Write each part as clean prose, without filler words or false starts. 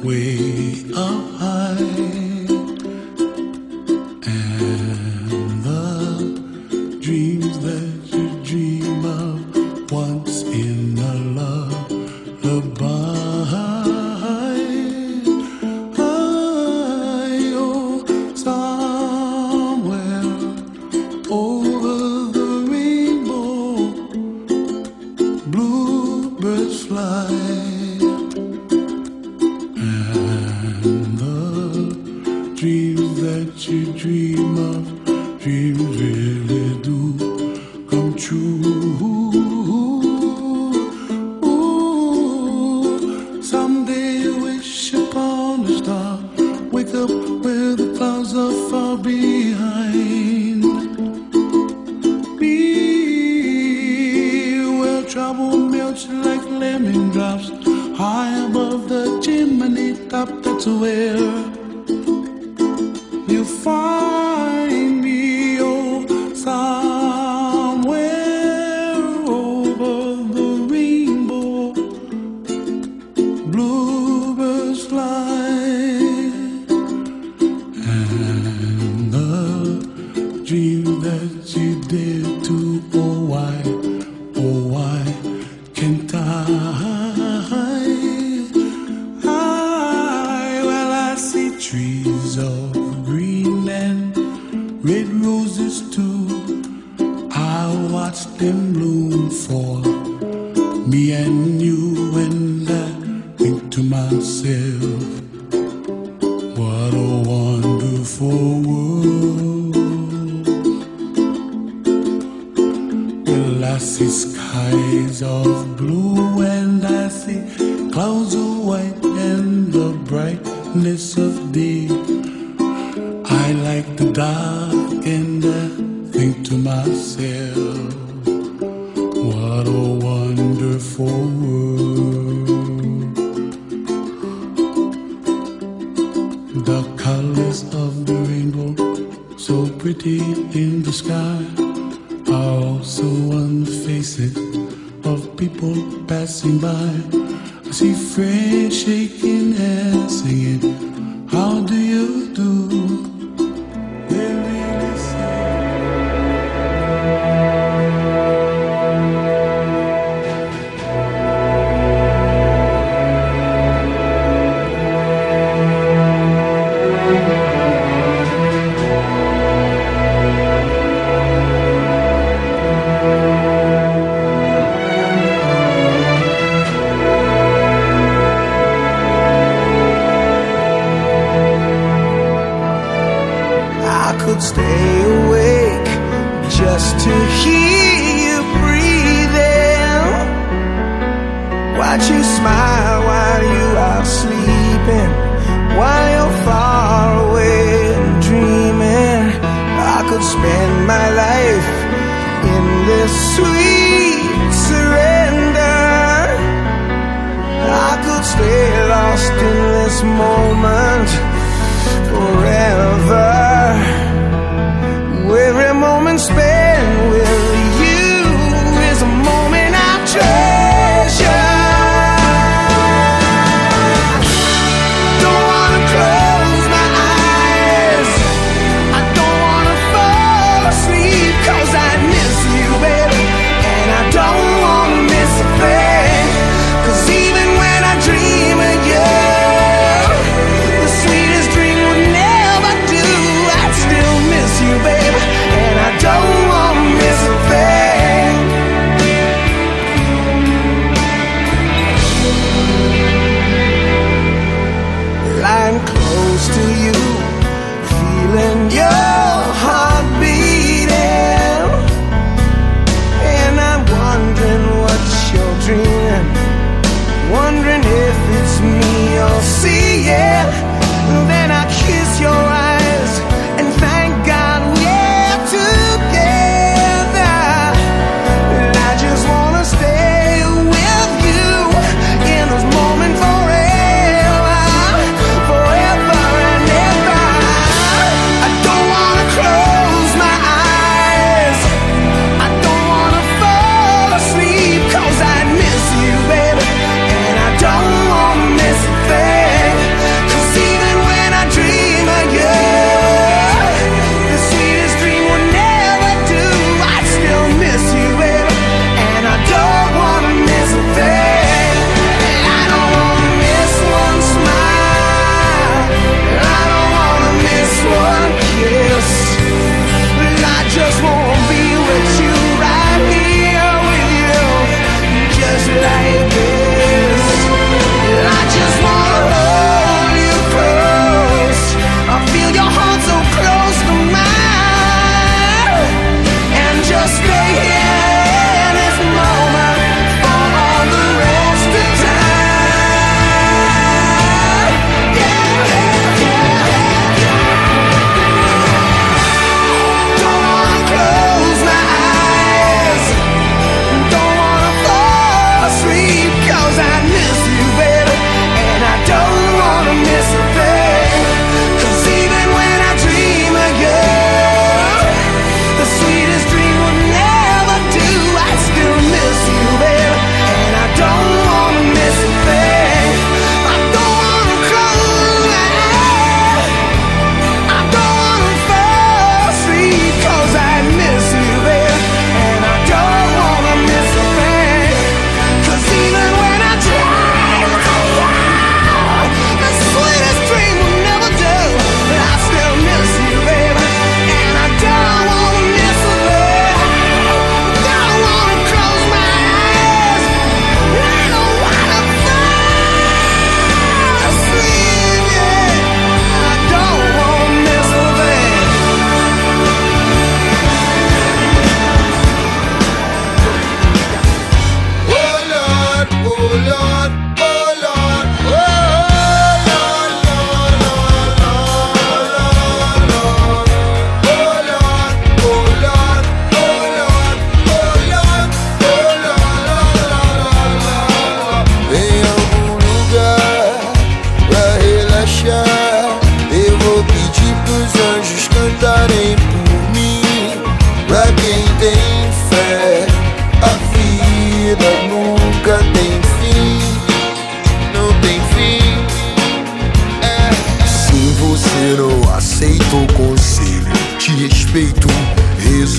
way up high, and the dreams that you dream of once in a lullaby. Oh, somewhere over the rainbow, bluebirds fly. Dreams that you dream of, dreams really do come true. Ooh, someday wish upon a star, wake up where the clouds are far behind. Be where trouble melts like lemon drops, high above the chimney top. That's where you find me, oh, somewhere over the rainbow, bluebirds fly, and the dream that you dare to, oh why can't I? Well, I see trees of green and red roses too. I watch them bloom for me and you, and I think to myself, what a wonderful world. Well, I see skies of blue and I see clouds of white and the brightness of day. I like the dark and I think to myself, what a wonderful world. The colors of the rainbow, so pretty in the sky, are also on the faces of people passing by. I see friends shaking and singing, how do you do? Stay awake just to hear you breathing, watch you smile while you are sleeping, while you're far away and dreaming. I could spend my life in this sweet surrender. I could stay lost in this moment forever. Every moment spent with you is a moment I treasure. Don't wanna close my eyes, I don't wanna fall asleep, 'cause I miss you, baby, and I don't wanna miss a thing. 'Cause even when I dream of you, the sweetest dream would never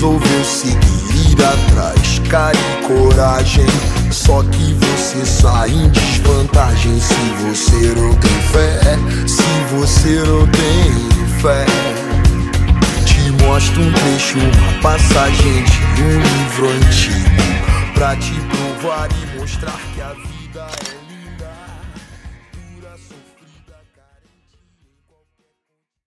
resolveu seguir ir atrás, cara e coragem. Só que você sai em desvantagem se você não tem fé, se você não tem fé. Te mostro um trecho, uma passagem de um livro antigo, pra te provar e mostrar que a vida é